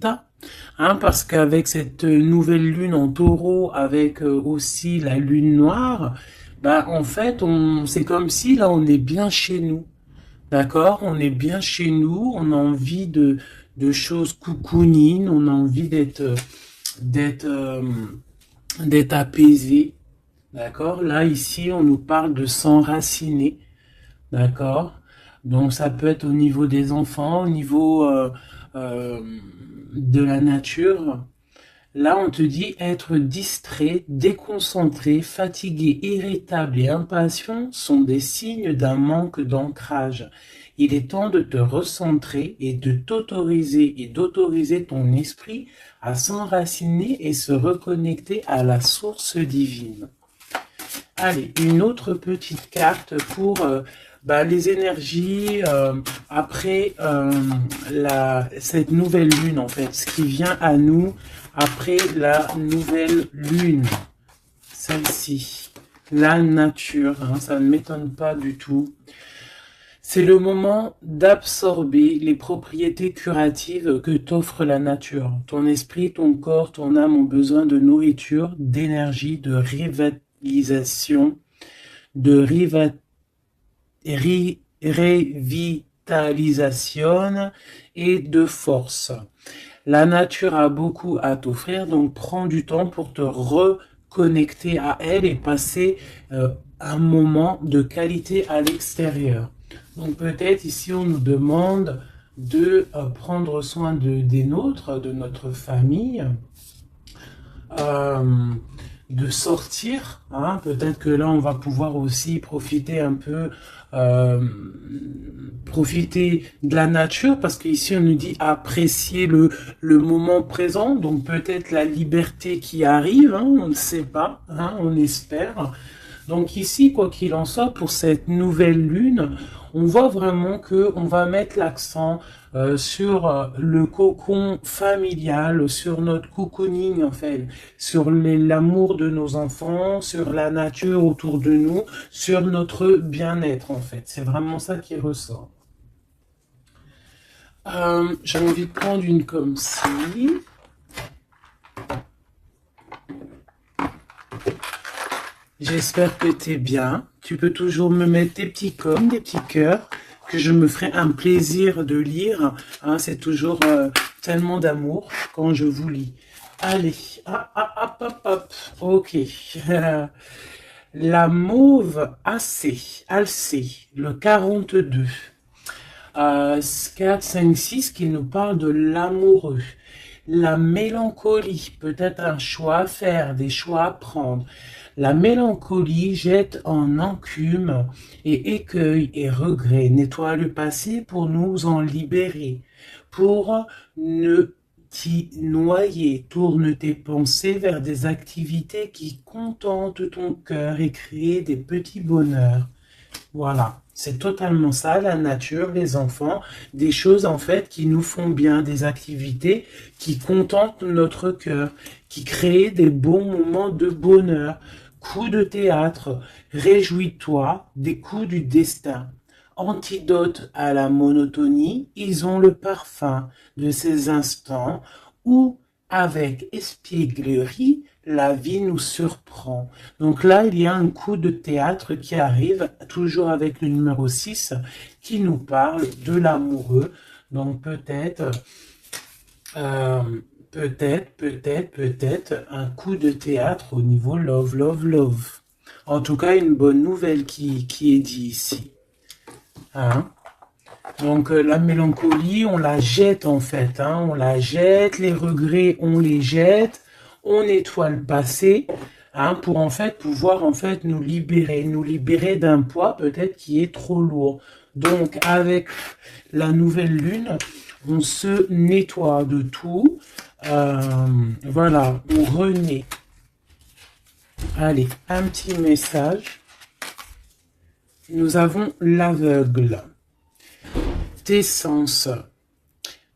résultats. Hein, parce qu'avec cette nouvelle lune en taureau, avec aussi la lune noire, bah, en fait, c'est comme si là, on est bien chez nous. D'accord? On est bien chez nous, on a envie de choses cocooning, on a envie d'être, euh, d'être apaisé. D'accord? Là, ici, on nous parle de s'enraciner. D'accord? Donc, ça peut être au niveau des enfants, au niveau euh, de la nature. Là, on te dit être distrait, déconcentré, fatigué, irritable et impatient sont des signes d'un manque d'ancrage. Il est temps de te recentrer et de t'autoriser et d'autoriser ton esprit à s'enraciner et se reconnecter à la source divine. Allez, une autre petite carte pour les énergies après cette nouvelle lune, en fait, ce qui vient à nous après la nouvelle lune, celle-ci, la nature, hein, ça ne m'étonne pas du tout. C'est le moment d'absorber les propriétés curatives que t'offre la nature. Ton esprit, ton corps, ton âme ont besoin de nourriture, d'énergie, de revitalisation, révitalisation et de force. La nature a beaucoup à t'offrir, donc prends du temps pour te reconnecter à elle et passer un moment de qualité à l'extérieur. Donc peut-être ici on nous demande de prendre soin des nôtres, de notre famille, euh, de sortir. Hein. Peut-être que là, on va pouvoir aussi profiter un peu, euh, profiter de la nature, parce qu'ici, on nous dit apprécier le moment présent. Donc peut-être la liberté qui arrive, hein, on ne sait pas, hein, on espère. Donc ici, quoi qu'il en soit, pour cette nouvelle lune, on voit vraiment que on va mettre l'accent sur le cocon familial, sur notre cocooning en fait, sur l'amour de nos enfants, sur la nature autour de nous, sur notre bien-être en fait. C'est vraiment ça qui ressort. J'ai envie de prendre une comme ci. J'espère que t'es bien. Tu peux toujours me mettre des petits coms, des petits cœurs, que je me ferai un plaisir de lire. Hein, c'est toujours tellement d'amour quand je vous lis. Allez, hop, hop, hop. Ok. La mauve Alcée, le 42. 4, 5, 6 qui nous parle de l'amoureux. La mélancolie, peut-être un choix à faire, des choix à prendre. La mélancolie jette en encume et écueil et regret, nettoie le passé pour nous en libérer, pour ne t'y noyer. Tourne tes pensées vers des activités qui contentent ton cœur et créent des petits bonheurs. Voilà, c'est totalement ça, la nature, les enfants, des choses en fait qui nous font bien, des activités qui contentent notre cœur, qui créent des bons moments de bonheur. Coups de théâtre, réjouis-toi des coups du destin. Antidote à la monotonie, ils ont le parfum de ces instants où, avec espièglerie, la vie nous surprend. Donc là, il y a un coup de théâtre qui arrive, toujours avec le numéro 6, qui nous parle de l'amoureux. Donc euh, peut-être un coup de théâtre au niveau love, love, love. En tout cas, une bonne nouvelle qui est dit ici. Hein? Donc la mélancolie, on la jette en fait, hein, on la jette, les regrets, on les jette, on nettoie le passé, hein, pour en fait pouvoir en fait nous libérer d'un poids peut-être qui est trop lourd. Donc avec la nouvelle lune, on se nettoie de tout, voilà, on renaît. Allez, un petit message. Nous avons l'aveugle. Tes sens.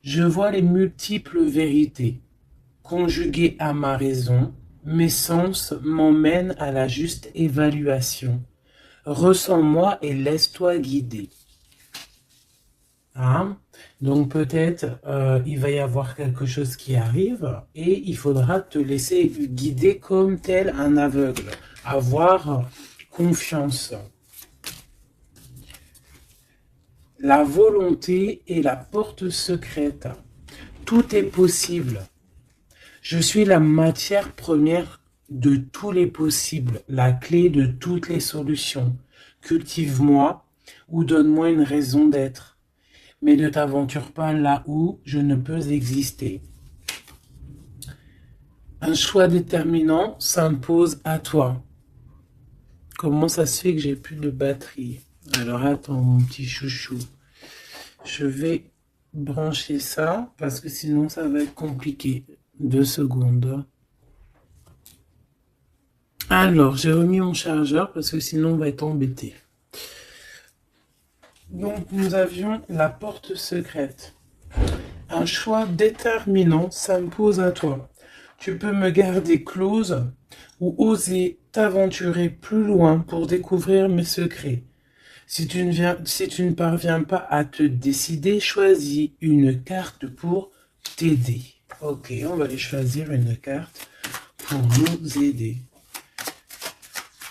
Je vois les multiples vérités. Conjuguées à ma raison, mes sens m'emmènent à la juste évaluation. Ressens-moi et laisse-toi guider. Hein? Donc peut-être il va y avoir quelque chose qui arrive et il faudra te laisser guider comme tel un aveugle. Avoir confiance. La volonté est la porte secrète. Tout est possible. Je suis la matière première de tous les possibles, la clé de toutes les solutions. Cultive-moi ou donne-moi une raison d'être, mais ne t'aventure pas là où je ne peux exister. Un choix déterminant s'impose à toi. Comment ça se fait que j'ai plus de batterie? Alors attends mon petit chouchou. Je vais brancher ça parce que sinon ça va être compliqué. 2 secondes. Alors, j'ai remis mon chargeur parce que sinon on va être embêté. Donc, nous avions la porte secrète. Un choix déterminant s'impose à toi. Tu peux me garder close ou oser t'aventurer plus loin pour découvrir mes secrets. Si tu ne parviens pas à te décider, choisis une carte pour t'aider. Ok, on va aller choisir une carte pour nous aider.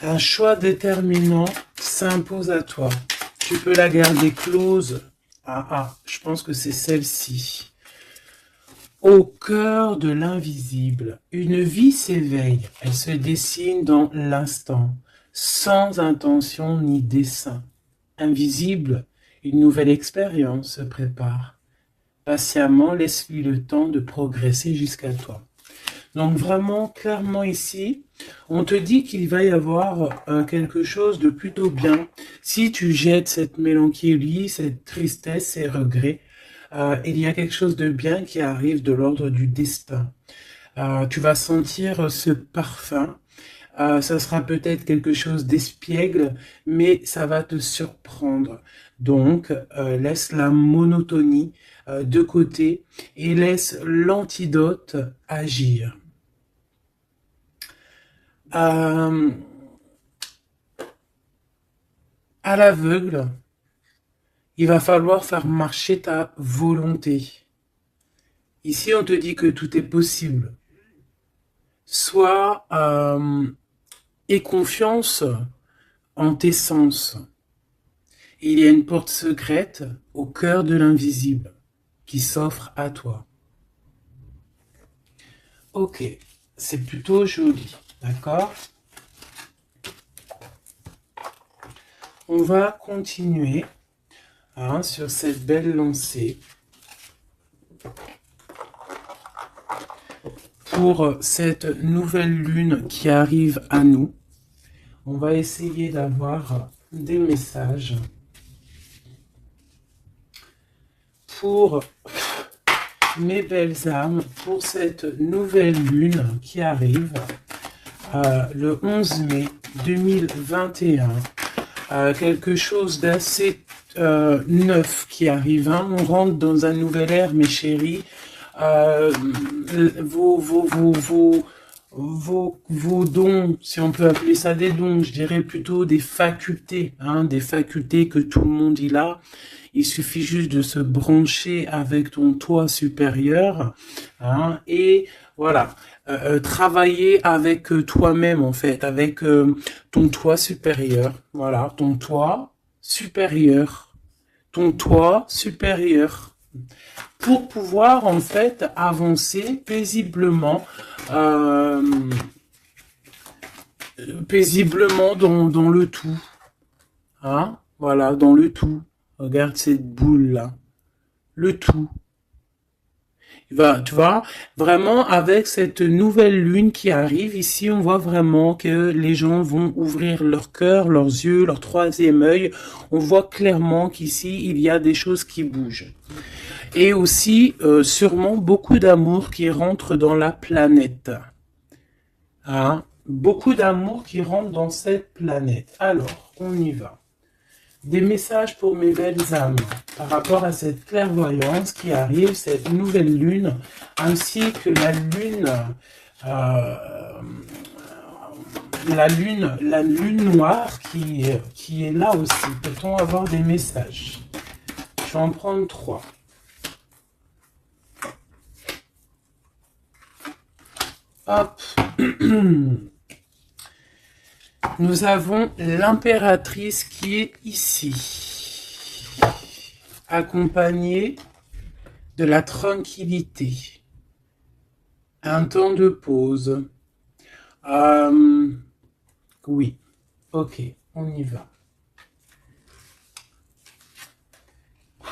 Un choix déterminant s'impose à toi. Tu peux la garder close. Je pense que c'est celle-ci. Au cœur de l'invisible, une vie s'éveille. Elle se dessine dans l'instant, sans intention ni dessein. Invisible, une nouvelle expérience se prépare. Patiemment, laisse-lui le temps de progresser jusqu'à toi. Donc vraiment, clairement ici, on te dit qu'il va y avoir quelque chose de plutôt bien. Si tu jettes cette mélancolie, cette tristesse, ces regrets, il y a quelque chose de bien qui arrive de l'ordre du destin. Tu vas sentir ce parfum. Ça sera peut-être quelque chose d'espiègle, mais ça va te surprendre. Donc, laisse la monotonie de côté et laisse l'antidote agir. À l'aveugle, il va falloir faire marcher ta volonté. Ici, on te dit que tout est possible. Sois aie confiance en tes sens. Il y a une porte secrète au cœur de l'invisible qui s'offre à toi. Ok, c'est plutôt joli, d'accord? On va continuer sur cette belle lancée. Pour cette nouvelle lune qui arrive à nous, on va essayer d'avoir des messages pour mes belles âmes, pour cette nouvelle lune qui arrive le 11 mai 2021. Quelque chose d'assez neuf qui arrive. On rentre dans un nouvel ère, mes chéris. Vos dons, si on peut appeler ça des dons, je dirais plutôt des facultés, des facultés que tout le monde il a. Il suffit juste de se brancher avec ton toi supérieur, et voilà, travailler avec toi-même en fait, avec ton toi supérieur, voilà, ton toi supérieur, pour pouvoir en fait avancer paisiblement, dans le tout, voilà, dans le tout. Regarde cette boule là, le tout. Tu vois, vraiment avec cette nouvelle lune qui arrive ici, on voit vraiment que les gens vont ouvrir leur cœur, leurs yeux, leur troisième œil. On voit clairement qu'ici il y a des choses qui bougent. Et aussi, sûrement, beaucoup d'amour qui rentre dans la planète. Beaucoup d'amour qui rentre dans cette planète. Alors, on y va. Des messages pour mes belles âmes par rapport à cette clairvoyance qui arrive, cette nouvelle lune, ainsi que la lune noire qui est là aussi. Peut-on avoir des messages? vais en prendre 3. Hop. Nous avons l'impératrice qui est ici, accompagnée de la tranquillité, un temps de pause. Oui, ok, on y va.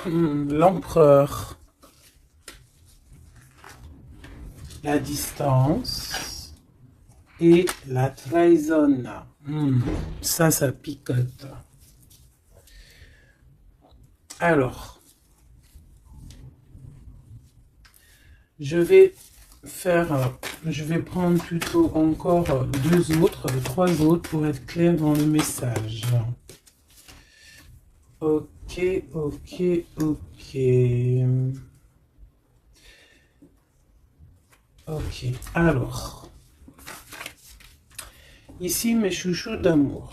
L'empereur, la distance et la trahison. Ça picote. Alors, je vais prendre plutôt encore 3 autres pour être clair dans le message. Ok. Ok, alors, ici mes chouchous d'amour,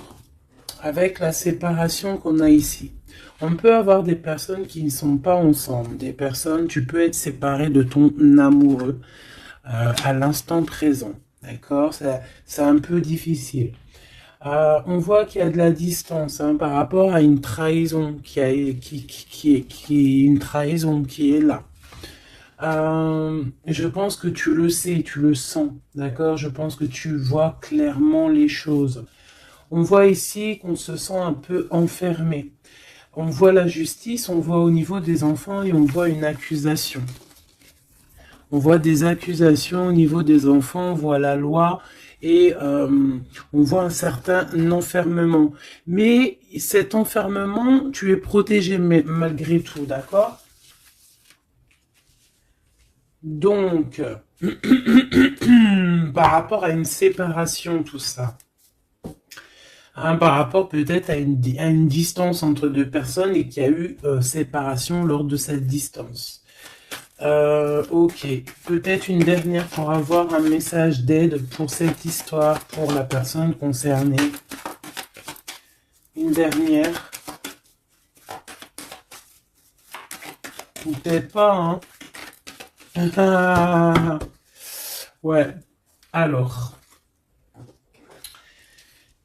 avec la séparation qu'on a ici, on peut avoir des personnes qui ne sont pas ensemble, des personnes, tu peux être séparé de ton amoureux à l'instant présent, d'accord? C'est un peu difficile. On voit qu'il y a de la distance par rapport à une trahison qui est une trahison qui est là. Je pense que tu le sais, tu le sens, d'accord? Je pense que tu vois clairement les choses. On voit ici qu'on se sent un peu enfermé. On voit la justice, on voit au niveau des enfants et on voit une accusation. On voit des accusations au niveau des enfants, on voit la loi et on voit un certain enfermement. Mais cet enfermement, tu es protégé malgré tout, d'accord? Donc, par rapport à une séparation, tout ça, par rapport peut-être à une distance entre deux personnes et qu'il y a eu séparation lors de cette distance. Ok, peut-être une dernière pour avoir un message d'aide pour cette histoire, pour la personne concernée. Une dernière. Ou peut-être pas, hein. Ouais, alors.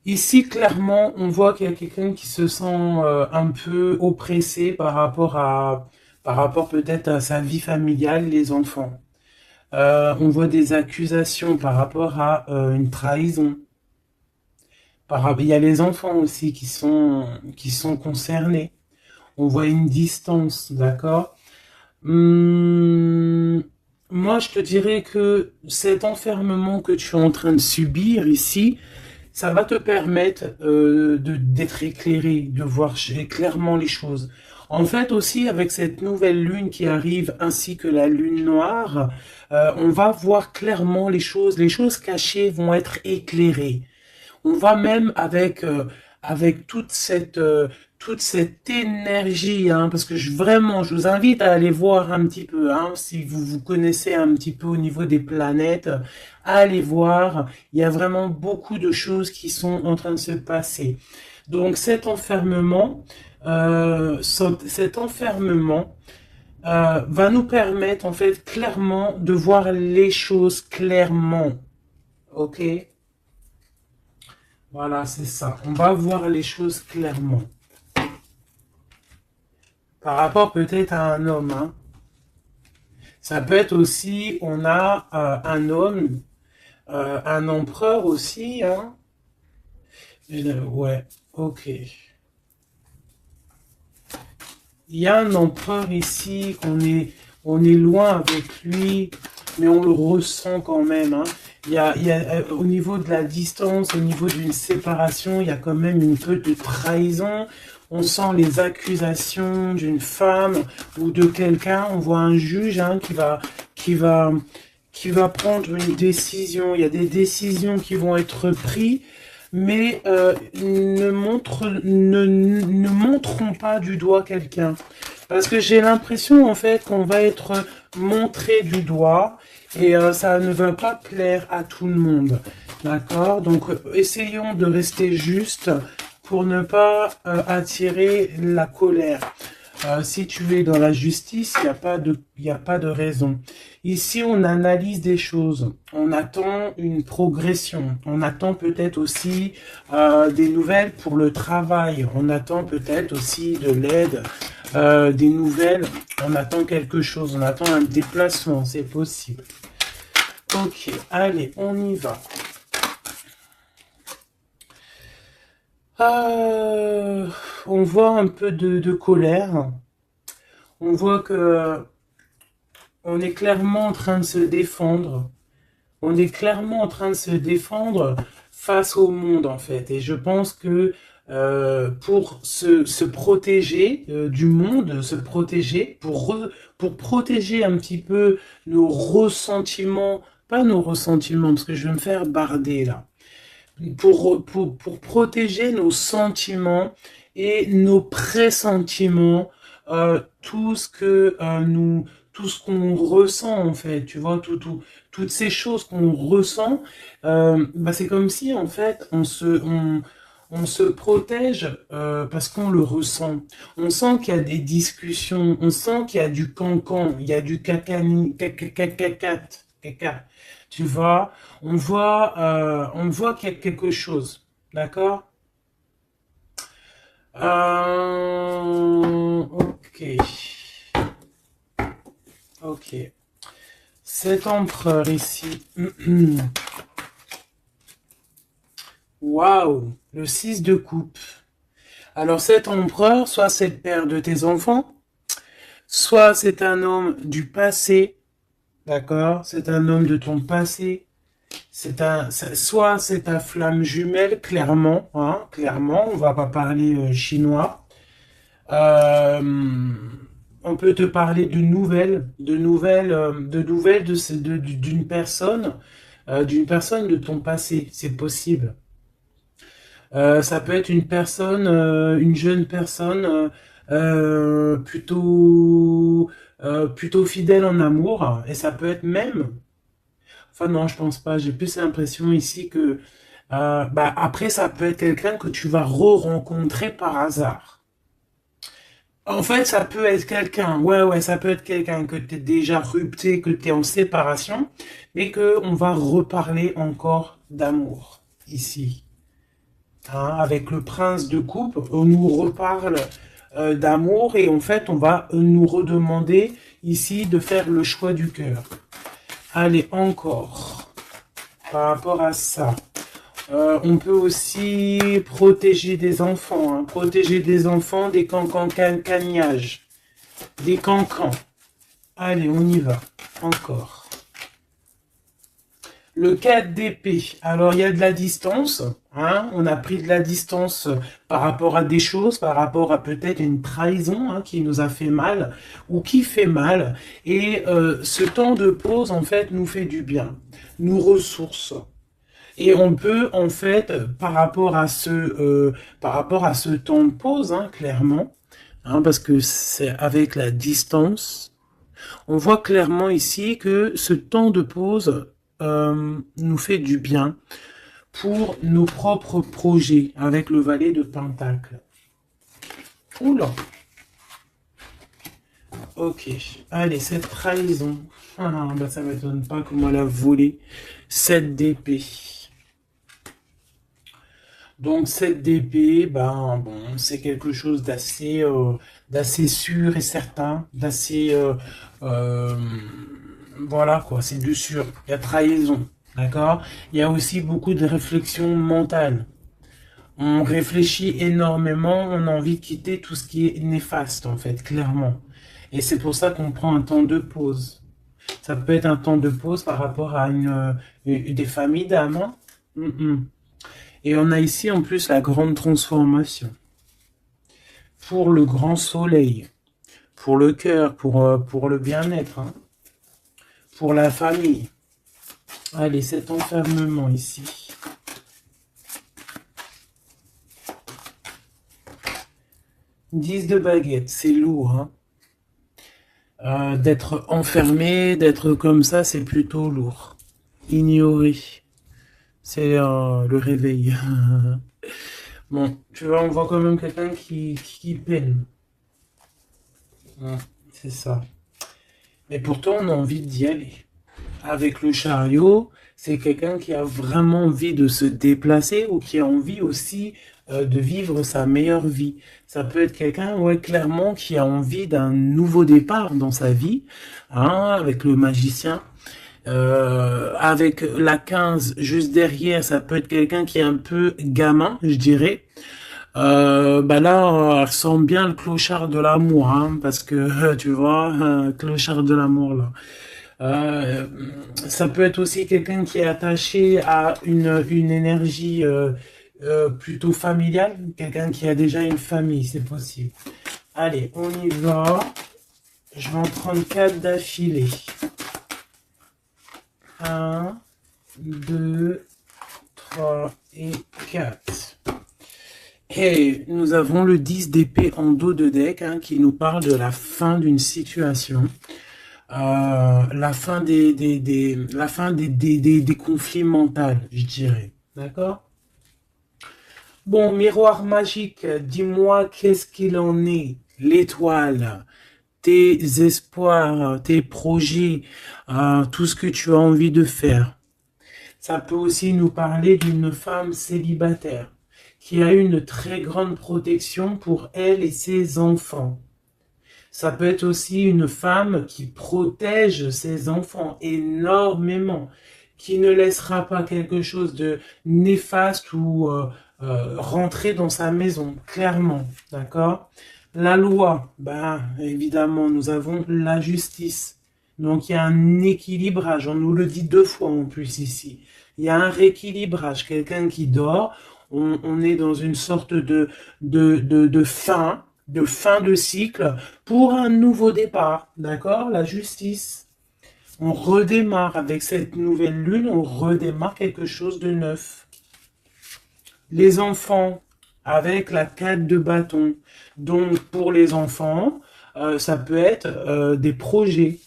Ici, clairement, on voit qu'il y a quelqu'un qui se sent un peu oppressé par rapport peut-être à sa vie familiale, les enfants. On voit des accusations par rapport à une trahison. Il y a les enfants aussi qui sont concernés. On voit une distance, d'accord? Moi, je te dirais que cet enfermement que tu es en train de subir ici, ça va te permettre d'être éclairé, de voir clairement les choses. En fait aussi, avec cette nouvelle lune qui arrive, ainsi que la lune noire, on va voir clairement les choses cachées vont être éclairées. On va même avec toute cette énergie, parce que vraiment, je vous invite à aller voir un petit peu, si vous connaissez un petit peu au niveau des planètes, allez voir. Il y a vraiment beaucoup de choses qui sont en train de se passer. Donc cet enfermement, va nous permettre en fait clairement de voir les choses clairement. Ok? Voilà, c'est ça. On va voir les choses clairement. Par rapport peut-être à un homme. Ça peut être aussi, on a un homme, un empereur aussi. Ouais, ok. Il y a un empereur ici, on est loin avec lui, mais on le ressent quand même. Il y a au niveau de la distance, au niveau d'une séparation, il y a quand même une peu de trahison. On sent les accusations d'une femme ou de quelqu'un. On voit un juge qui va prendre une décision. Il y a des décisions qui vont être prises, mais ne montrons pas du doigt quelqu'un. Parce que j'ai l'impression en fait qu'on va être montré du doigt et ça ne va pas plaire à tout le monde. D'accord? Donc essayons de rester juste pour ne pas attirer la colère. Si tu es dans la justice, il y a pas de raison. Ici, on analyse des choses. On attend une progression. On attend peut-être aussi des nouvelles pour le travail. On attend peut-être aussi de l'aide, des nouvelles. On attend quelque chose. On attend un déplacement. C'est possible. Ok, allez, on y va. On voit un peu de colère. On voit que on est clairement en train de se défendre. On est clairement en train de se défendre face au monde, en fait. Et je pense que pour se protéger du monde, se protéger, pour protéger un petit peu nos ressentiments, pas nos ressentiments, parce que je vais me faire barder là, pour protéger nos sentiments et nos pressentiments, tout ce que tout ce qu'on ressent en fait, tu vois, toutes ces choses qu'on ressent, bah, c'est comme si en fait on se protège parce qu'on le ressent. On sent qu'il y a des discussions, on sent qu'il y a du cancan, il y a du cacani, caca. Tu vois, on voit qu'il y a quelque chose, d'accord? Ok, ok. Cet empereur ici, waouh, le 6 de coupe. Alors cet empereur, soit c'est le père de tes enfants, soit c'est un homme du passé, d'accord? C'est un homme de ton passé. Soit c'est ta flamme jumelle, clairement, hein, clairement, on va pas parler chinois. Euh, on peut te parler de nouvelles d'une personne de ton passé, c'est possible. Ça peut être une personne, une jeune personne plutôt fidèle en amour, et ça peut être même. Enfin non, je pense pas. J'ai plus l'impression ici que bah, après ça peut être quelqu'un que tu vas re-rencontrer par hasard. En fait, ça peut être quelqu'un, ouais, ça peut être quelqu'un que tu es déjà rupté, que tu es en séparation, mais que on va reparler encore d'amour ici. Hein, avec le prince de coupe, on nous reparle d'amour et en fait, on va nous redemander ici de faire le choix du cœur. Allez, encore, par rapport à ça. On peut aussi protéger des enfants, hein, protéger des enfants des cancans-cagnages, des cancans. Allez, on y va, encore. Le 4 d'épée, alors il y a de la distance, hein, on a pris de la distance par rapport à des choses, par rapport à peut-être une trahison hein, qui nous a fait mal, ou qui fait mal, et ce temps de pause en fait nous fait du bien, nous ressource. Et on peut en fait, par rapport à ce temps de pause, hein, clairement, hein, parce que c'est avec la distance, on voit clairement ici que ce temps de pause nous fait du bien pour nos propres projets avec le valet de Pentacle. Oula. Ok. Allez, cette trahison. Ah, bah ça m'étonne pas comment elle a volé 7 d'épée. Donc cette d'épée, ben bon, c'est quelque chose d'assez sûr et certain, euh, voilà quoi, c'est du sûr. Il y a trahison, d'accord? Il y a aussi beaucoup de réflexion mentale. On réfléchit énormément, on a envie de quitter tout ce qui est néfaste en fait, clairement. Et c'est pour ça qu'on prend un temps de pause. Ça peut être un temps de pause par rapport à des familles d'âmes. Hein. Et on a ici en plus la grande transformation. Pour le grand soleil, pour le cœur, pour le bien-être, hein, pour la famille. Allez, cet enfermement ici. Dix de baguette, c'est lourd. Hein. D'être enfermé, d'être comme ça, c'est plutôt lourd. Ignoré. C'est le réveil. Bon, tu vois, on voit quand même quelqu'un qui peine. C'est ça. Mais pourtant, on a envie d'y aller. Avec le chariot, c'est quelqu'un qui a vraiment envie de se déplacer ou qui a envie aussi de vivre sa meilleure vie. Ça peut être quelqu'un, ouais, clairement, qui a envie d'un nouveau départ dans sa vie, hein, avec le magicien. Avec la 15 juste derrière, ça peut être quelqu'un qui est un peu gamin, je dirais. Bah là, elle ressemble bien le clochard de l'amour, hein, parce que tu vois, clochard de l'amour là. Euh, Ça peut être aussi quelqu'un qui est attaché à une énergie plutôt familiale, quelqu'un qui a déjà une famille, c'est possible. Allez, on y va. Je vais en prendre 4 d'affilée. Un, 2, 3 et 4. Et nous avons le 10 d'épée en dos de deck, hein, qui nous parle de la fin d'une situation. La fin des conflits mentaux, je dirais. D'accord? Bon, miroir magique, dis-moi qu'est-ce qu'il en est, l'étoile, tes espoirs, tes projets, tout ce que tu as envie de faire. Ça peut aussi nous parler d'une femme célibataire qui a une très grande protection pour elle et ses enfants. Ça peut être aussi une femme qui protège ses enfants énormément, qui ne laissera pas quelque chose de néfaste ou rentrer dans sa maison, clairement, d'accord? La loi, ben évidemment, nous avons la justice. Donc il y a un équilibrage, on nous le dit 2 fois en plus ici. Il y a un rééquilibrage, quelqu'un qui dort, on est dans une sorte de fin de cycle pour un nouveau départ, d'accord? La justice. On redémarre avec cette nouvelle lune, on redémarre quelque chose de neuf. Les enfants, avec la 4 de bâton. Donc pour les enfants, ça peut être des projets.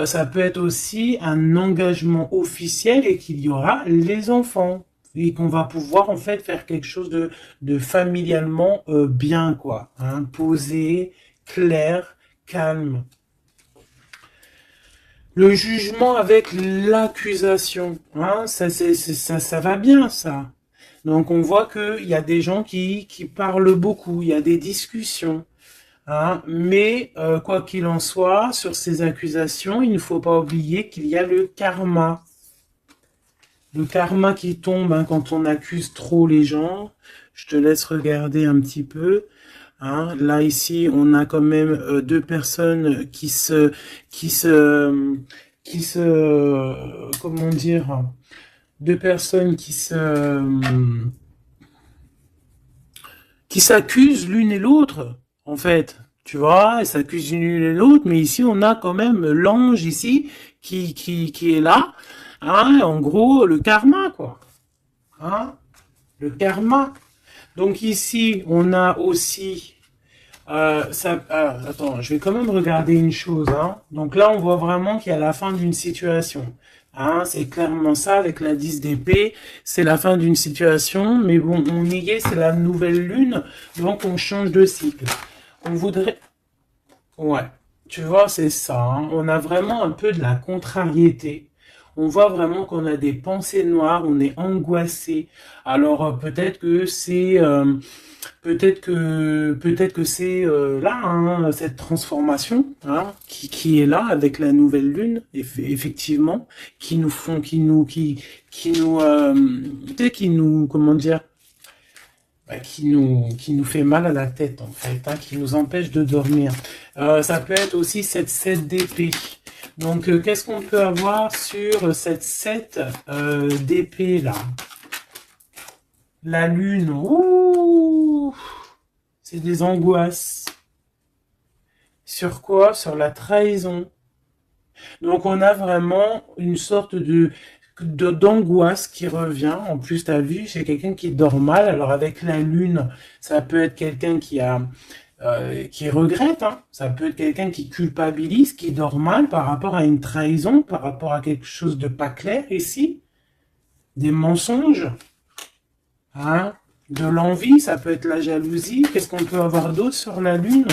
Ça peut être aussi un engagement officiel et qu'il y aura les enfants. Et qu'on va pouvoir en fait faire quelque chose de familialement bien, quoi. Hein, posé, clair, calme. Le jugement avec l'accusation, hein, ça va bien, ça. Donc on voit qu'il y a des gens qui parlent beaucoup, il y a des discussions. Hein, mais quoi qu'il en soit, sur ces accusations, il ne faut pas oublier qu'il y a le karma. Le karma qui tombe, hein, quand on accuse trop les gens. Je te laisse regarder un petit peu. Hein. Là, ici, on a quand même 2 personnes comment dire, 2 personnes qui s'accusent l'une et l'autre, en fait. Tu vois, elles s'accusent l'une et l'autre, mais ici, on a quand même l'ange ici qui est là. Hein, en gros, le karma, quoi. Hein, le karma. Donc ici, on a aussi... attends, je vais quand même regarder une chose. Hein. Donc là, on voit vraiment qu'il y a la fin d'une situation. Hein, c'est clairement ça, avec la 10 d'épée. C'est la fin d'une situation. Mais bon, on y est, c'est la nouvelle lune. Donc on change de cycle. On voudrait... Ouais, tu vois, c'est ça. Hein. On a vraiment un peu de la contrariété. On voit vraiment qu'on a des pensées noires, on est angoissé. Alors peut-être que c'est peut-être que c'est là, hein, cette transformation, hein, qui est là avec la nouvelle lune, effectivement, qui nous font, tu sais, qui nous, comment dire, bah, qui nous fait mal à la tête en fait, hein, qui nous empêche de dormir. Ça peut être aussi cette 7 d'épée. Donc qu'est-ce qu'on peut avoir sur cette 7 d'épée là? La lune, ouh, c'est des angoisses. Sur quoi? Sur la trahison. Donc on a vraiment une sorte d'angoisse qui revient. En plus, tu as vu, c'est quelqu'un qui dort mal. Alors avec la lune, ça peut être quelqu'un qui regrette. Hein. Ça peut être quelqu'un qui culpabilise, qui dort mal par rapport à une trahison, par rapport à quelque chose de pas clair ici. Des mensonges. Hein, de l'envie, ça peut être la jalousie. Qu'est-ce qu'on peut avoir d'autre sur la lune?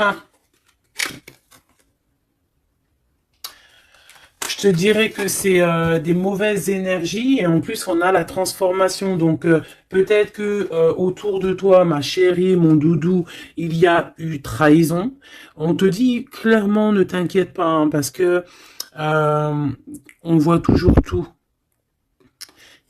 Ah, je te dirais que c'est des mauvaises énergies et en plus on a la transformation. Donc peut-être que autour de toi, ma chérie, mon doudou, il y a eu trahison. On te dit clairement ne t'inquiète pas hein, parce que euh, on voit toujours tout.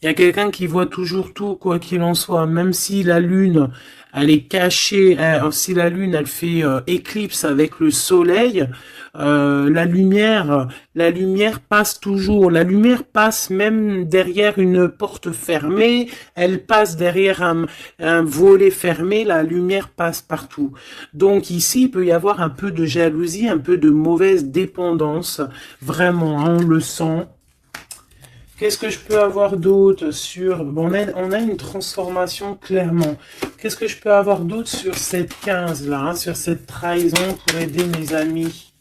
Il y a quelqu'un qui voit toujours tout, quoi qu'il en soit, même si la lune, elle est cachée, si la lune, elle fait éclipse avec le soleil, la lumière passe toujours. La lumière passe même derrière une porte fermée, elle passe derrière un volet fermé, la lumière passe partout. Donc ici, il peut y avoir un peu de jalousie, un peu de mauvaise dépendance, vraiment, hein, on le sent. Qu'est-ce que je peux avoir d'autre sur... Bon, on a une transformation clairement. Qu'est-ce que je peux avoir d'autre sur cette 15 là, hein, sur cette trahison pour aider mes amis?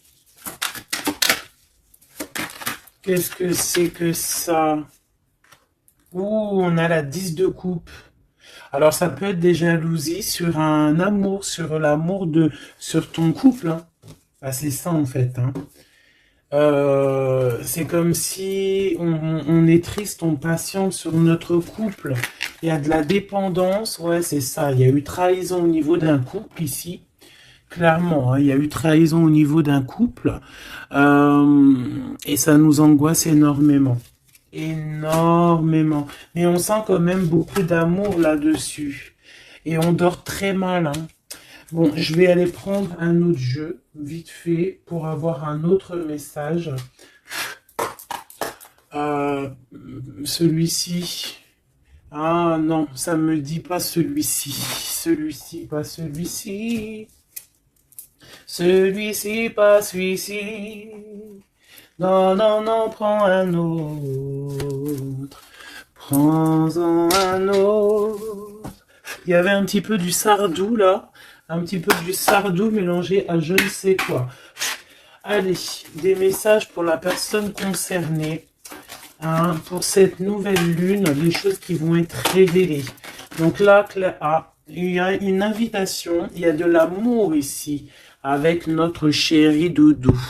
Qu'est-ce que c'est que ça? Ouh, on a la 10 de coupe. Alors ça peut être des jalousies sur un amour, sur l'amour sur ton couple. Hein. Ah, c'est ça en fait. Hein. C'est comme si on est triste, on patiente sur notre couple. Il y a de la dépendance, ouais, c'est ça. Il y a eu trahison au niveau d'un couple ici. Clairement, hein, il y a eu trahison au niveau d'un couple. Et ça nous angoisse énormément. Énormément. Mais on sent quand même beaucoup d'amour là-dessus. Et on dort très mal, hein. Bon, je vais aller prendre un autre jeu, vite fait, pour avoir un autre message. Euh, celui-ci. Ah non, ça me dit pas celui-ci. Celui-ci, pas celui-ci. Celui-ci, pas celui-ci. Non, non, non, prends un autre. Prends-en un autre. Il y avait un petit peu du Sardou là. Un petit peu du Sardou mélangé à je ne sais quoi. Allez, des messages pour la personne concernée. Hein, pour cette nouvelle lune, les choses qui vont être révélées. Donc là, il y a une invitation, il y a de l'amour ici avec notre chéri doudou.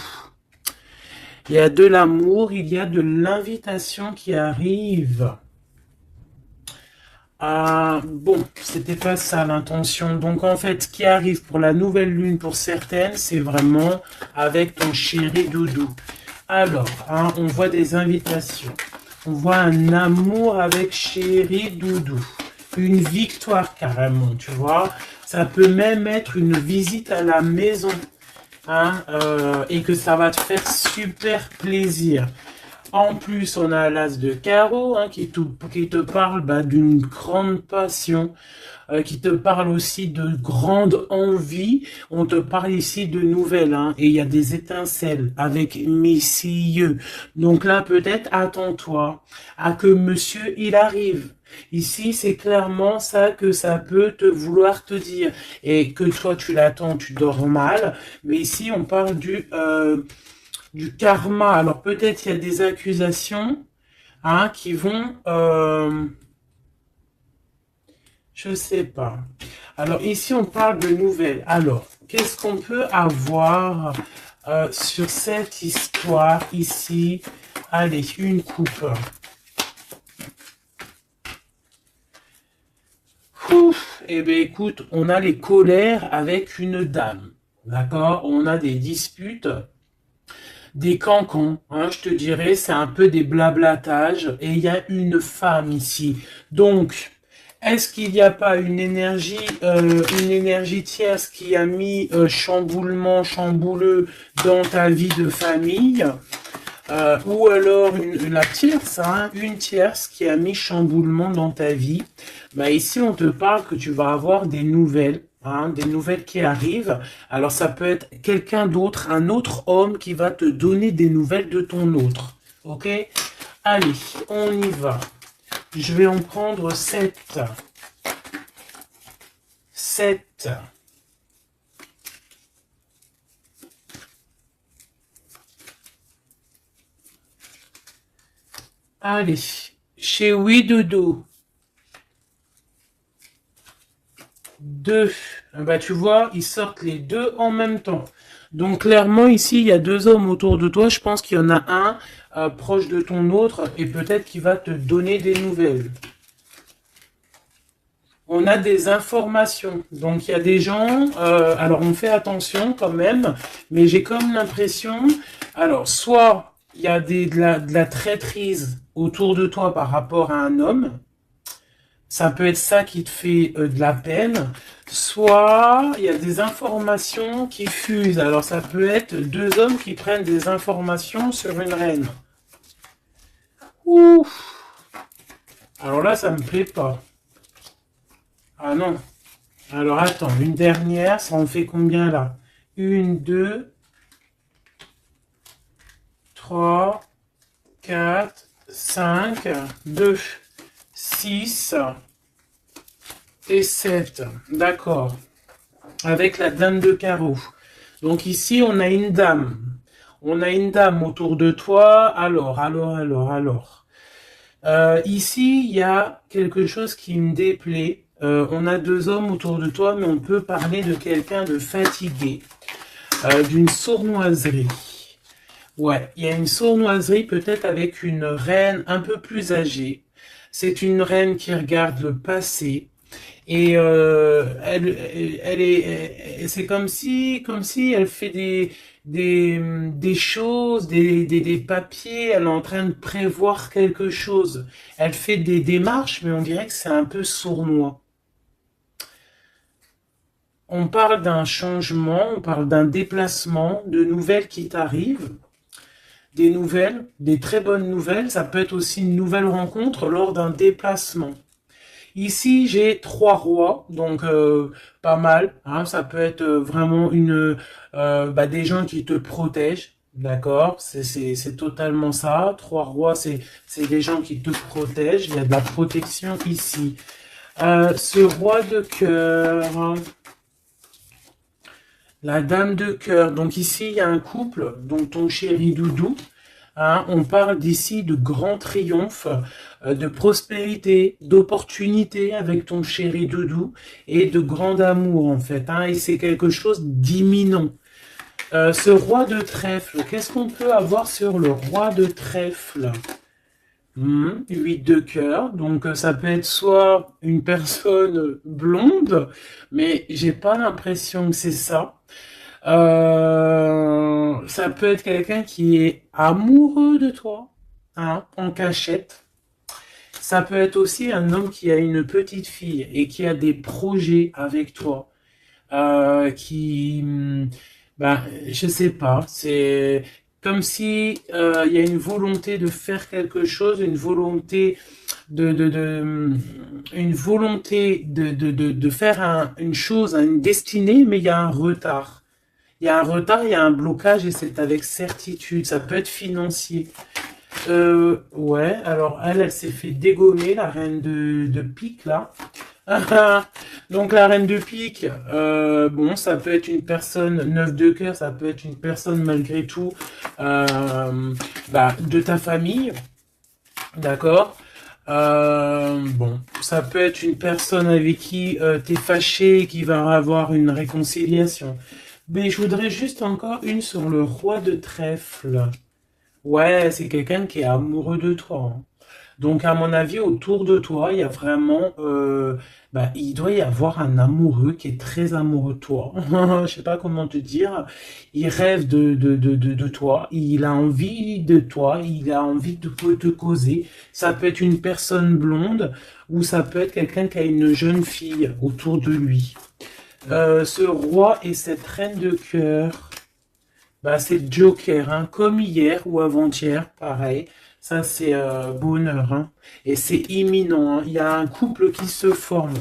Il y a de l'amour, il y a de l'invitation qui arrive. Ah, bon, c'était pas ça l'intention. Donc en fait, ce qui arrive pour la nouvelle lune pour certaines, c'est vraiment avec ton chéri doudou. Alors, hein, on voit des invitations. On voit un amour avec chéri doudou. Une victoire carrément, tu vois. Ça peut même être une visite à la maison. Hein, et que ça va te faire super plaisir. En plus, on a l'as de carreau hein, qui te parle d'une grande passion, qui te parle aussi de grande envie. On te parle ici de nouvelles, hein, et il y a des étincelles avec messieurs. Donc là, peut-être attends-toi à que monsieur il arrive. Ici, c'est clairement ça que ça peut te vouloir te dire. Et que toi, tu l'attends, tu dors mal. Mais ici, on parle du karma. Alors peut-être il y a des accusations hein, qui vont... je sais pas. Alors ici on parle de nouvelles. Alors, qu'est-ce qu'on peut avoir sur cette histoire ici? Allez, une coupe. Ouf, eh bien écoute, on a les colères avec une dame. D'accord? On a des disputes des cancans, hein, je te dirais, c'est un peu des blablatages, et il y a une femme ici. Donc, est-ce qu'il n'y a pas une énergie tierce qui a mis chamboulement, chambouleux dans ta vie de famille ou alors la tierce, hein, une tierce qui a mis chamboulement dans ta vie. Bah ici, on te parle que tu vas avoir des nouvelles. Hein, des nouvelles qui arrivent. Alors ça peut être quelqu'un d'autre, un autre homme qui va te donner des nouvelles de ton autre. Ok? Allez, on y va. Je vais en prendre 7. 7. Allez, chez Oui Dodo. 2. Bah, tu vois, ils sortent les deux en même temps. Donc, clairement, ici, il y a deux hommes autour de toi. Je pense qu'il y en a un proche de ton autre et peut-être qu'il va te donner des nouvelles. On a des informations. Donc, il y a des gens... alors, on fait attention quand même, mais j'ai comme l'impression... Alors, soit il y a de la traîtrise autour de toi par rapport à un homme. Ça peut être ça qui te fait de la peine. Soit il y a des informations qui fusent. Alors ça peut être deux hommes qui prennent des informations sur une reine. Ouf. Alors là, ça me plaît pas. Ah non. Alors attends, une dernière, ça en fait combien là? Une, deux, trois, quatre, cinq, deux, six et 7. D'accord. Avec la dame de carreau. Donc ici, on a une dame. On a une dame autour de toi. Alors. Ici, il y a quelque chose qui me déplaît. On a deux hommes autour de toi, mais on peut parler de quelqu'un de fatigué, d'une sournoiserie. Ouais, il y a une sournoiserie peut-être avec une reine un peu plus âgée. C'est une reine qui regarde le passé. Et c'est comme si elle fait des choses, des papiers. Elle est en train de prévoir quelque chose. Elle fait des démarches, mais on dirait que c'est un peu sournois. On parle d'un changement, on parle d'un déplacement, de nouvelles qui t'arrivent, des nouvelles, des très bonnes nouvelles. Ça peut être aussi une nouvelle rencontre lors d'un déplacement. Ici, j'ai trois rois, donc pas mal. Hein, ça peut être vraiment des gens qui te protègent, d'accord? C'est totalement ça. Trois rois, c'est des gens qui te protègent. Il y a de la protection ici. Ce roi de cœur, la dame de cœur. Donc ici, il y a un couple, donc ton chéri Doudou. Hein, on parle d'ici de grand triomphe, de prospérité, d'opportunité avec ton chéri Doudou et de grand amour en fait. Hein, et c'est quelque chose d'imminent. Ce roi de trèfle, qu'est-ce qu'on peut avoir sur le roi de trèfle? 8 de cœur, donc ça peut être soit une personne blonde, mais j'ai pas l'impression que c'est ça. Ça peut être quelqu'un qui est amoureux de toi, hein, en cachette. Ça peut être aussi un homme qui a une petite fille et qui a des projets avec toi. Je sais pas, c'est comme si il y a une volonté de faire quelque chose, une volonté une volonté de faire une chose, une destinée, mais il y a un retard. Il y a un retard, il y a un blocage et c'est avec certitude. Ça peut être financier. Ouais, alors elle s'est fait dégommer, la reine de pique, là. Donc la reine de pique, bon, ça peut être une personne, 9 de cœur, ça peut être une personne malgré tout de ta famille, d'accord. Bon, ça peut être une personne avec qui t'es fâché et qui va avoir une réconciliation. Mais je voudrais juste encore une sur le roi de trèfle. Ouais, c'est quelqu'un qui est amoureux de toi. Hein. Donc, à mon avis, autour de toi, il y a vraiment, il doit y avoir un amoureux qui est très amoureux de toi. Je sais pas comment te dire. Il rêve de toi. Il a envie de toi. Il a envie de te causer. Ça peut être une personne blonde ou ça peut être quelqu'un qui a une jeune fille autour de lui. Ce roi et cette reine de cœur, c'est Joker, hein, comme hier ou avant-hier, pareil. Ça, c'est bonheur, hein. Et c'est imminent, hein. Il y a un couple qui se forme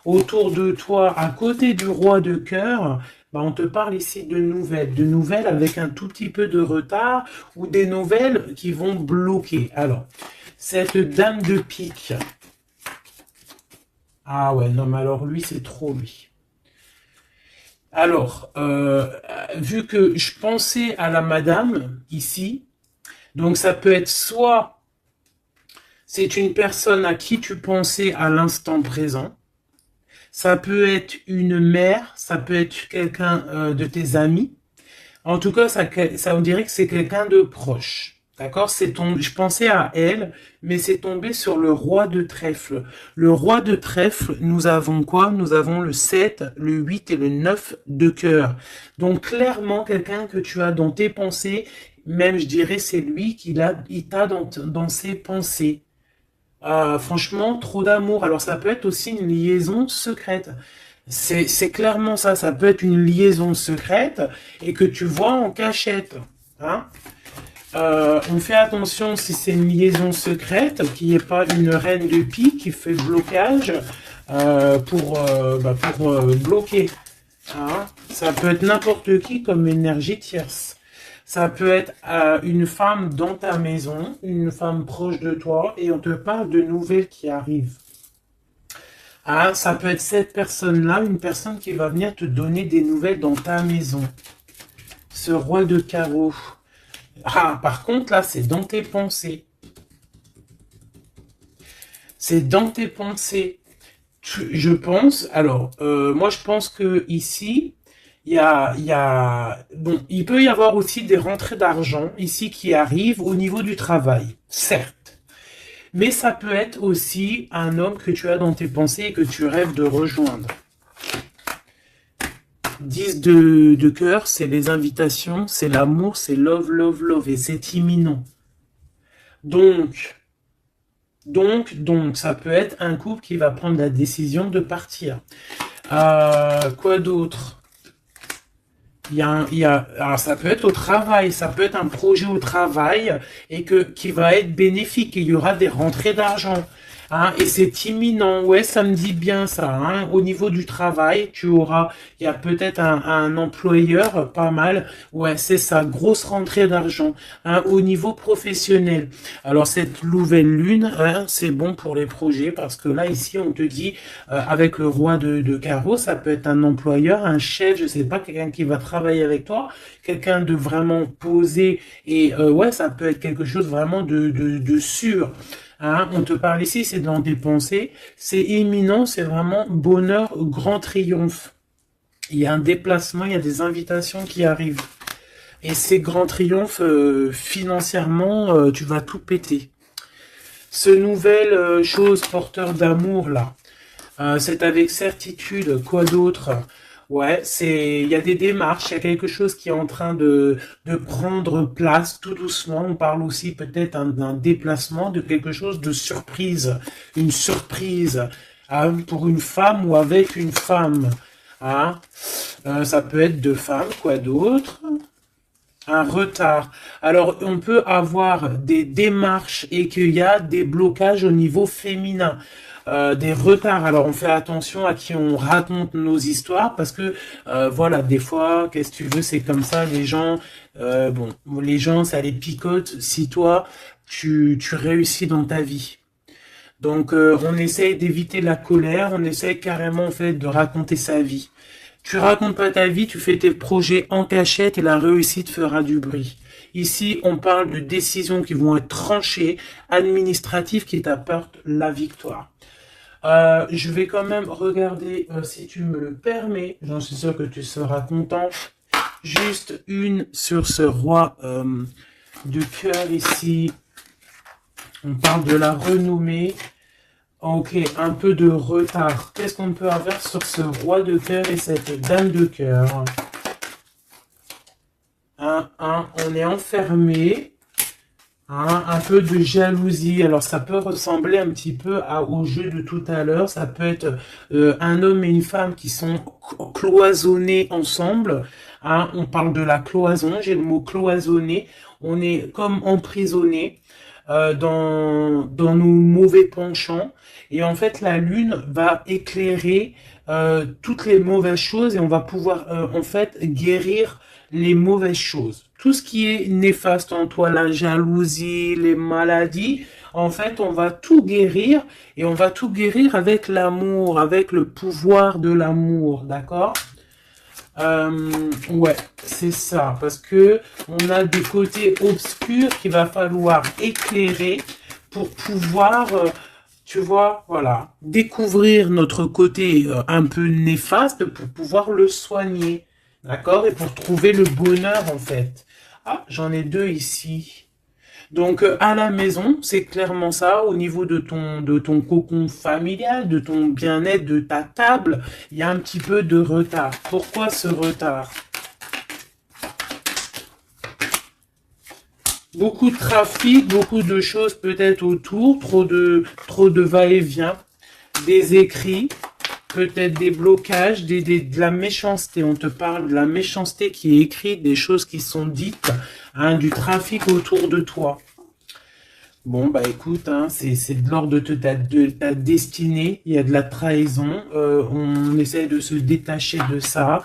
autour de toi, à côté du roi de cœur. On te parle ici de nouvelles avec un tout petit peu de retard ou des nouvelles qui vont bloquer. Alors, cette dame de pique. Ah ouais, non, mais alors lui, c'est trop lui. Alors, vu que je pensais à la madame ici, donc ça peut être soit c'est une personne à qui tu pensais à l'instant présent, Ça peut être une mère, ça peut être quelqu'un de tes amis. En tout cas, ça on dirait que c'est quelqu'un de proche. D'accord? Je pensais à elle, mais c'est tombé sur le roi de trèfle. Le roi de trèfle, nous avons quoi? Nous avons le 7, le 8 et le 9 de cœur. Donc, clairement, quelqu'un que tu as dans tes pensées, même, je dirais, c'est lui il t'a dans ses pensées. Franchement, trop d'amour. Alors, ça peut être aussi une liaison secrète. C'est clairement ça. Ça peut être une liaison secrète et que tu vois en cachette. Hein? On fait attention si c'est une liaison secrète, qu'il n'y ait pas une reine de pique qui fait blocage pour bloquer. Hein. Ça peut être n'importe qui comme énergie tierce. Ça peut être une femme dans ta maison, une femme proche de toi, et on te parle de nouvelles qui arrivent. Ah, ça peut être cette personne-là, une personne qui va venir te donner des nouvelles dans ta maison. Ce roi de carreau. Ah, par contre, là, c'est dans tes pensées. C'est dans tes pensées. Je pense, alors, moi, je pense que ici, bon, il peut y avoir aussi des rentrées d'argent ici qui arrivent au niveau du travail, certes. Mais ça peut être aussi un homme que tu as dans tes pensées et que tu rêves de rejoindre. 10 de cœur, c'est les invitations, c'est l'amour, c'est love, love, love, et c'est imminent. Donc, ça peut être un couple qui va prendre la décision de partir. Quoi d'autre? Alors ça peut être au travail, ça peut être un projet au travail et qui va être bénéfique. Il y aura des rentrées d'argent. Hein, et c'est imminent, ouais, ça me dit bien ça. Hein. Au niveau du travail, il y a peut-être un employeur, pas mal. Ouais, c'est ça, grosse rentrée d'argent. Hein, au niveau professionnel. Alors cette nouvelle lune, hein, c'est bon pour les projets parce que là ici on te dit avec le roi de carreau, ça peut être un employeur, un chef, je sais pas, quelqu'un qui va travailler avec toi, quelqu'un de vraiment posé et ouais, ça peut être quelque chose vraiment de sûr. Hein, on te parle ici, c'est dans tes pensées, c'est imminent, c'est vraiment bonheur, grand triomphe. Il y a un déplacement, il y a des invitations qui arrivent. Et ces grands triomphes, financièrement, tu vas tout péter. Ce nouvelle chose porteur d'amour, là, c'est avec certitude, quoi d'autre? Ouais, il y a des démarches, il y a quelque chose qui est en train de prendre place tout doucement. On parle aussi peut-être d'un déplacement, de quelque chose de surprise, une surprise hein, pour une femme ou avec une femme. Hein. Ça peut être deux femmes, quoi d'autre? Un retard. Alors, on peut avoir des démarches et qu'il y a des blocages au niveau féminin. Des retards. Alors, on fait attention à qui on raconte nos histoires parce que, voilà, des fois, qu'est-ce que tu veux, c'est comme ça, les gens, les gens, ça les picote si toi, tu réussis dans ta vie. Donc, on essaye d'éviter la colère, on essaye carrément, en fait, de raconter sa vie. Tu racontes pas ta vie, tu fais tes projets en cachette et la réussite fera du bruit. Ici, on parle de décisions qui vont être tranchées, administratives qui t'apportent la victoire. Je vais quand même regarder, si tu me le permets, j'en suis sûr que tu seras content, juste une sur ce roi de cœur ici. On parle de la renommée. Ok, un peu de retard. Qu'est-ce qu'on peut avoir sur ce roi de cœur et cette dame de cœur? On est enfermé. Un peu de jalousie. Alors, ça peut ressembler un petit peu au jeu de tout à l'heure. Ça peut être un homme et une femme qui sont cloisonnés ensemble. On parle de la cloison. J'ai le mot cloisonné. On est comme emprisonné dans nos mauvais penchants. Et en fait, la lune va éclairer toutes les mauvaises choses et on va pouvoir en fait guérir les mauvaises choses. Tout ce qui est néfaste en toi, la jalousie, les maladies, en fait, on va tout guérir et on va tout guérir avec l'amour, avec le pouvoir de l'amour, d'accord? Ouais, c'est ça, parce que on a des côtés obscurs qu'il va falloir éclairer pour pouvoir tu vois, voilà, découvrir notre côté un peu néfaste pour pouvoir le soigner, d'accord? Et pour trouver le bonheur, en fait. Ah, j'en ai deux ici. Donc, à la maison, c'est clairement ça, au niveau de ton cocon familial, de ton bien-être, de ta table, il y a un petit peu de retard. Pourquoi ce retard? Beaucoup de trafic, beaucoup de choses peut-être autour, trop de va-et-vient, des écrits, peut-être des blocages, de la méchanceté. On te parle de la méchanceté qui est écrite, des choses qui sont dites, hein, du trafic autour de toi. Bon, bah écoute, hein, c'est de l'ordre de ta destinée, il y a de la trahison, on essaie de se détacher de ça.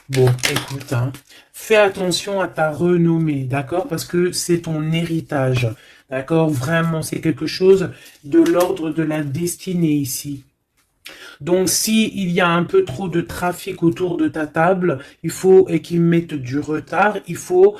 Bon, écoute, hein, fais attention à ta renommée, d'accord? Parce que c'est ton héritage, d'accord? Vraiment, c'est quelque chose de l'ordre de la destinée ici. Donc, si il y a un peu trop de trafic autour de ta table, il faut et qu'ils mettent du retard, il faut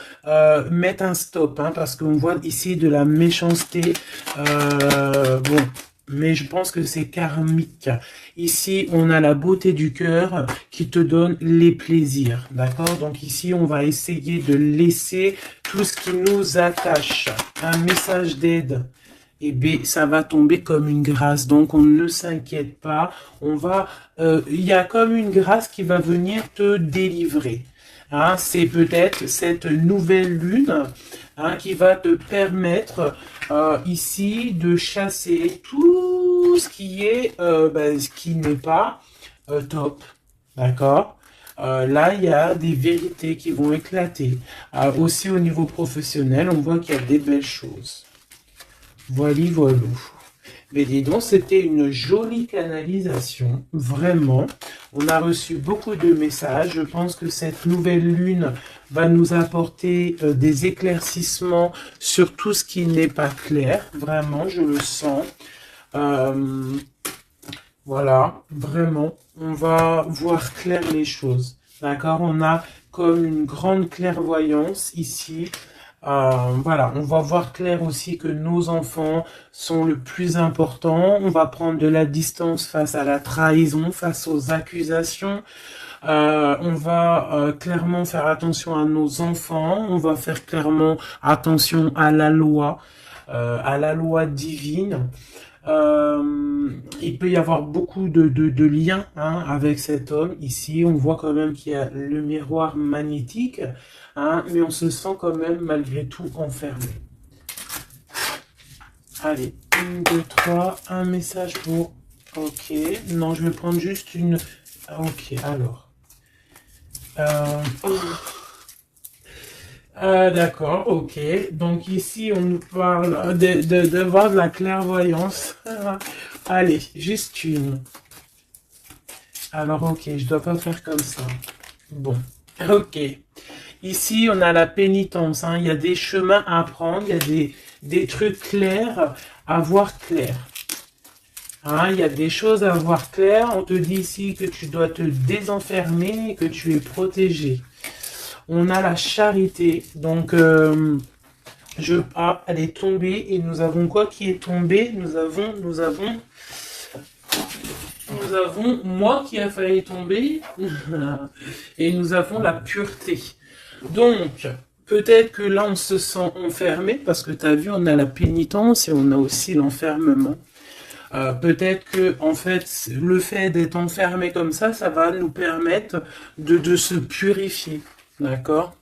mettre un stop, hein, parce qu'on voit ici de la méchanceté. Bon, mais je pense que c'est karmique. Ici, on a la beauté du cœur qui te donne les plaisirs, d'accord? Donc ici, on va essayer de laisser tout ce qui nous attache. Un message d'aide. Et B, ça va tomber comme une grâce. Donc, on ne s'inquiète pas. Il y a comme une grâce qui va venir te délivrer. Hein, c'est peut-être cette nouvelle lune, hein, qui va te permettre ici de chasser tout ce qui est, ce qui n'est pas top. D'accord? Là, il y a des vérités qui vont éclater. Aussi au niveau professionnel, on voit qu'il y a des belles choses. Voilà, voilà. Mais dis donc, c'était une jolie canalisation, vraiment. On a reçu beaucoup de messages. Je pense que cette nouvelle lune va nous apporter des éclaircissements sur tout ce qui n'est pas clair. Vraiment, je le sens. Voilà, vraiment, on va voir clair les choses. D'accord? On a comme une grande clairvoyance ici. Voilà, on va voir clair aussi que nos enfants sont le plus important. On va prendre de la distance face à la trahison, face aux accusations. On va clairement faire attention à nos enfants. On va faire clairement attention à la loi divine. Il peut y avoir beaucoup de liens, hein, avec cet homme. Ici, on voit quand même qu'il y a le miroir magnétique, hein, mais on se sent quand même malgré tout enfermé. Allez, 1, 2, 3, un message pour... Ok, non, je vais prendre juste une... Ok, alors... d'accord, ok. Donc ici, on nous parle de voir de la clairvoyance. Allez, juste une. Alors, ok, je dois pas faire comme ça. Bon, ok. Ici, on a la pénitence, hein. Il y a des chemins à prendre, il y a des trucs clairs à voir clair. Hein, il y a des choses à voir clair. On te dit ici que tu dois te désenfermer, que tu es protégé. On a la charité, donc elle est tombée et nous avons quoi qui est tombé? Nous avons moi qui a failli tomber et nous avons la pureté. Donc peut-être que là on se sent enfermé parce que tu as vu, on a la pénitence et on a aussi l'enfermement. Peut-être que en fait le fait d'être enfermé comme ça va nous permettre de se purifier. D'accord?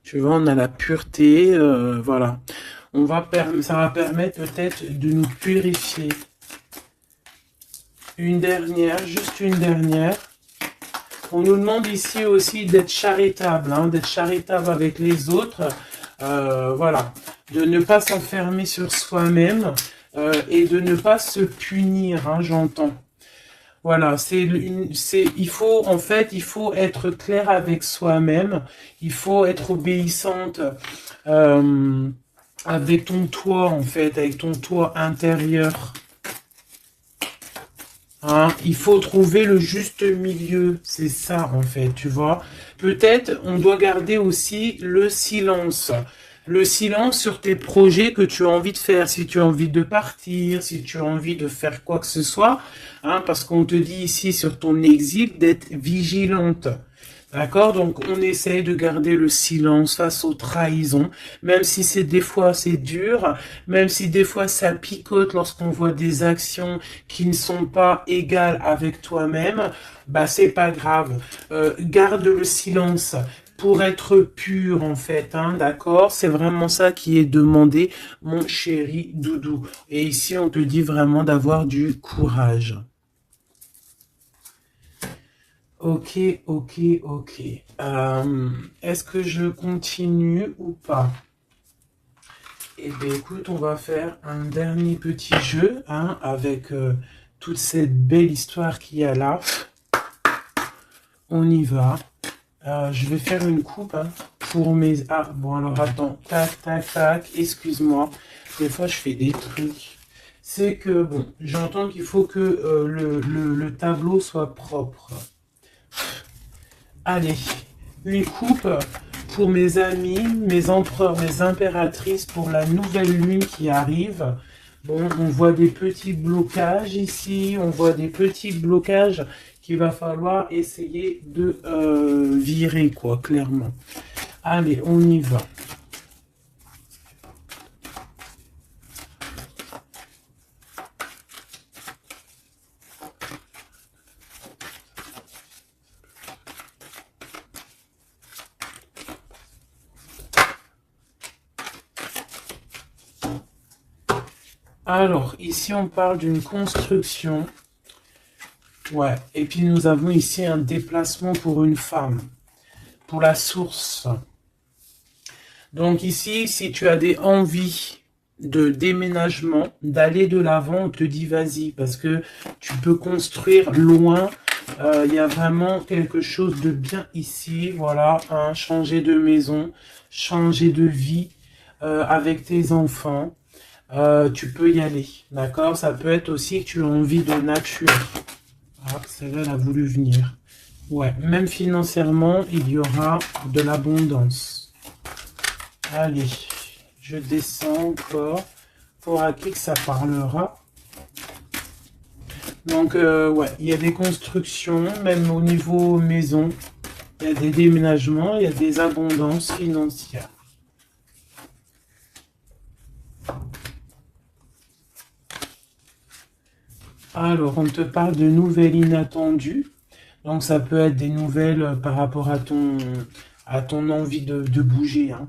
Tu vois, on a la pureté, voilà. Ça va permettre peut-être de nous purifier. Une dernière, juste une dernière. On nous demande ici aussi d'être charitable, hein, d'être charitable avec les autres. Voilà. De ne pas s'enfermer sur soi-même et de ne pas se punir, hein, j'entends. Voilà, il faut être clair avec soi-même, il faut être obéissante avec ton toi, en fait, avec ton toi intérieur. Hein, il faut trouver le juste milieu, c'est ça, en fait, tu vois. Peut-être, on doit garder aussi le silence. Le silence sur tes projets que tu as envie de faire, si tu as envie de partir, si tu as envie de faire quoi que ce soit, hein, parce qu'on te dit ici sur ton exil d'être vigilante. D'accord? Donc, on essaie de garder le silence face aux trahisons, même si c'est des fois c'est dur, même si des fois ça picote lorsqu'on voit des actions qui ne sont pas égales avec toi-même, bah c'est pas grave. Garde le silence pour être pur en fait, hein, d'accord? C'est vraiment ça qui est demandé, mon chéri doudou. Et ici, on te dit vraiment d'avoir du courage. Ok, ok, ok. Est-ce que je continue ou pas? Eh bien, écoute, on va faire un dernier petit jeu, hein, avec toute cette belle histoire qu'il y a là. On y va. Je vais faire une coupe, hein, pour mes... Ah, bon, alors attends. Tac, tac, tac. Excuse-moi. Des fois, je fais des trucs. C'est que, bon, j'entends qu'il faut que le tableau soit propre. Allez, une coupe pour mes amis, mes empereurs, mes impératrices, pour la nouvelle lune qui arrive. Bon, on voit des petits blocages ici, on voit des petits blocages qu'il va falloir essayer de virer, quoi, clairement. Allez, on y va. Alors, ici, on parle d'une construction. Ouais, et puis nous avons ici un déplacement pour une femme, pour la source. Donc ici, si tu as des envies de déménagement, d'aller de l'avant, on te dit vas-y, parce que tu peux construire loin. Il y a vraiment quelque chose de bien ici, voilà, hein, changer de maison, changer de vie avec tes enfants. Tu peux y aller, d'accord? Ça peut être aussi que tu as envie de nature. Ah, celle-là, elle a voulu venir. Ouais, même financièrement, il y aura de l'abondance. Allez, je descends encore. Pour à qui que ça parlera. Donc, ouais, il y a des constructions, même au niveau maison. Il y a des déménagements, il y a des abondances financières. Alors, on te parle de nouvelles inattendues. Donc, ça peut être des nouvelles par rapport à ton envie de bouger, hein.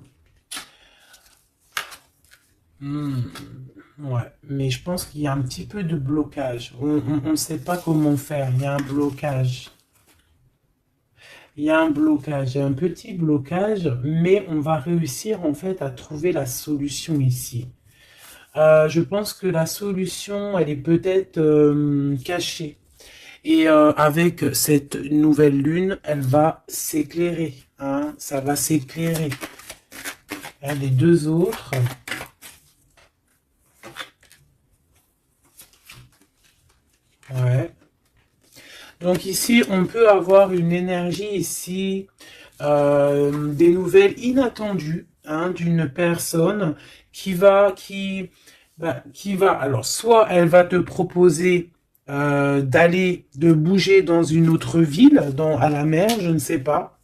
Ouais, mais je pense qu'il y a un petit peu de blocage. On ne sait pas comment faire. Il y a un blocage. Il y a un blocage, il y a un petit blocage, mais on va réussir en fait à trouver la solution ici. Je pense que la solution, elle est peut-être cachée. Et avec cette nouvelle lune, elle va s'éclairer, hein, ça va s'éclairer. Les deux autres. Ouais. Donc ici, on peut avoir une énergie ici, des nouvelles inattendues, hein, d'une personne qui va, alors soit elle va te proposer de bouger dans une autre ville, à la mer, je ne sais pas,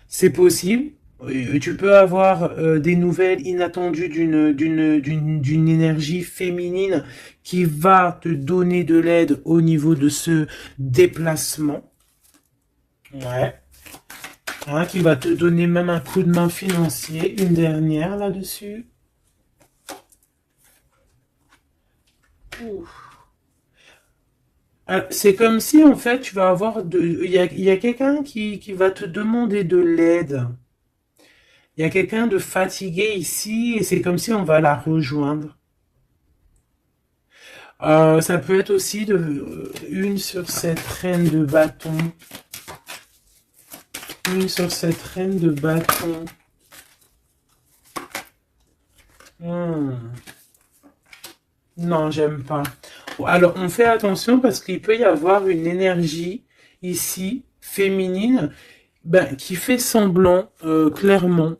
c'est possible. Tu peux avoir des nouvelles inattendues d'une énergie féminine qui va te donner de l'aide au niveau de ce déplacement. Ouais. Hein, qui va te donner même un coup de main financier. Une dernière là-dessus. C'est comme si en fait tu vas avoir il y a quelqu'un qui va te demander de l'aide. Il y a quelqu'un de fatigué ici et c'est comme si on va la rejoindre. Ça peut être aussi une sur cette reine de bâton. Une sur cette reine de bâton. Non, j'aime pas. Alors, on fait attention parce qu'il peut y avoir une énergie ici, féminine, qui fait semblant, clairement,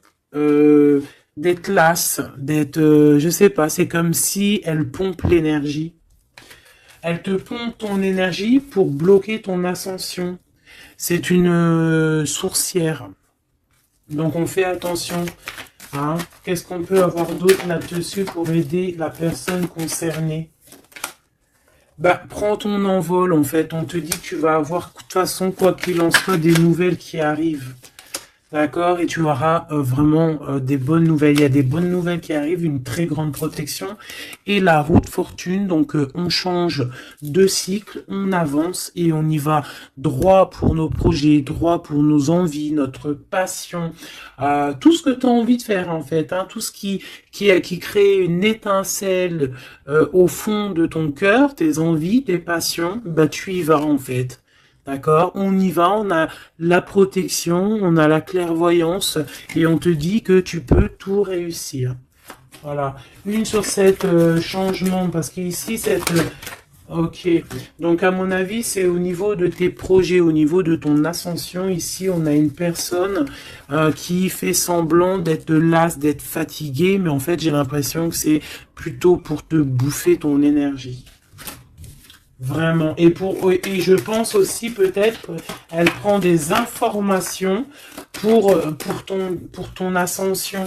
d'être lasse, d'être, je sais pas, c'est comme si elle pompe l'énergie. Elle te pompe ton énergie pour bloquer ton ascension. C'est une sourcière. Donc on fait attention. Hein. Qu'est-ce qu'on peut avoir d'autre là-dessus pour aider la personne concernée? Bah, prends ton envol en fait. On te dit que tu vas avoir, de toute façon, quoi qu'il en soit, des nouvelles qui arrivent. D'accord, et tu auras vraiment des bonnes nouvelles. Il y a des bonnes nouvelles qui arrivent, une très grande protection. Et la route fortune, donc on change de cycle, on avance et on y va droit pour nos projets, droit pour nos envies, notre passion, tout ce que tu as envie de faire en fait, hein, tout ce qui crée une étincelle au fond de ton cœur, tes envies, tes passions, bah tu y vas en fait. D'accord, on y va, on a la protection, on a la clairvoyance et on te dit que tu peux tout réussir. Voilà, une sur cette changement parce qu'ici ok, donc à mon avis c'est au niveau de tes projets, au niveau de ton ascension. Ici on a une personne qui fait semblant d'être lasse, d'être fatiguée, mais en fait j'ai l'impression que c'est plutôt pour te bouffer ton énergie. Vraiment. Et je pense aussi peut-être elle prend des informations pour ton ascension.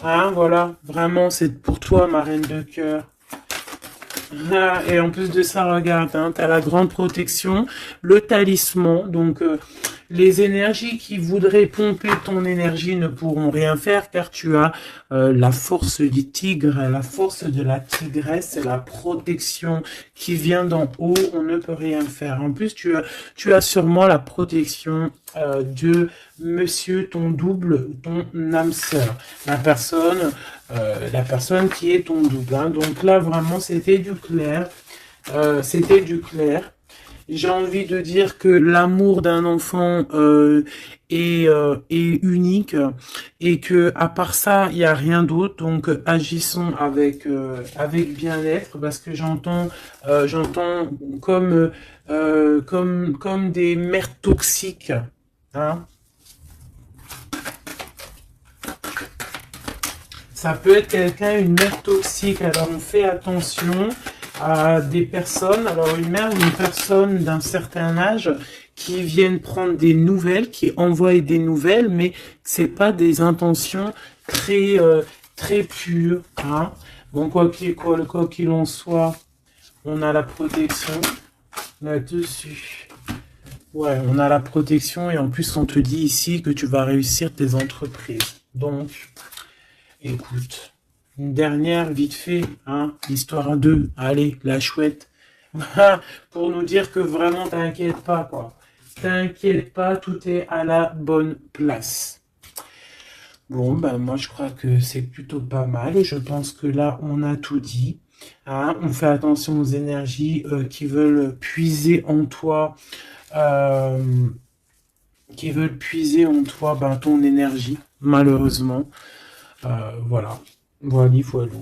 Hein, voilà. Vraiment, c'est pour toi, ma reine de cœur. Ah, et en plus de ça, regarde, hein, tu as la grande protection, le talisman. Donc, les énergies qui voudraient pomper ton énergie ne pourront rien faire car tu as la force du tigre, la force de la tigresse, la protection qui vient d'en haut. On ne peut rien faire. En plus, tu as sûrement la protection de monsieur, ton double, ton âme sœur, la personne qui est ton double. Hein. Donc là, vraiment, c'était du clair. C'était du clair. J'ai envie de dire que l'amour d'un enfant est unique et que à part ça, il n'y a rien d'autre. Donc agissons avec bien-être parce que j'entends comme des mères toxiques. Hein. Ça peut être quelqu'un, une mère toxique. Alors on fait attention à des personnes, alors une mère ou une personne d'un certain âge qui viennent prendre des nouvelles, qui envoient des nouvelles, mais c'est pas des intentions très pures. Hein. Bon, quoi qu'il en soit, on a la protection là-dessus. Ouais, on a la protection et en plus on te dit ici que tu vas réussir tes entreprises. Donc, écoute. Une dernière, vite fait, hein, histoire à deux. Allez, la chouette. Pour nous dire que vraiment, t'inquiète pas, quoi. T'inquiète pas, tout est à la bonne place. Bon, ben moi, je crois que c'est plutôt pas mal. Je pense que là, on a tout dit. Hein, on fait attention aux énergies qui veulent puiser en toi, euh, ben, ton énergie, malheureusement. Voilà. Voilà, voilà.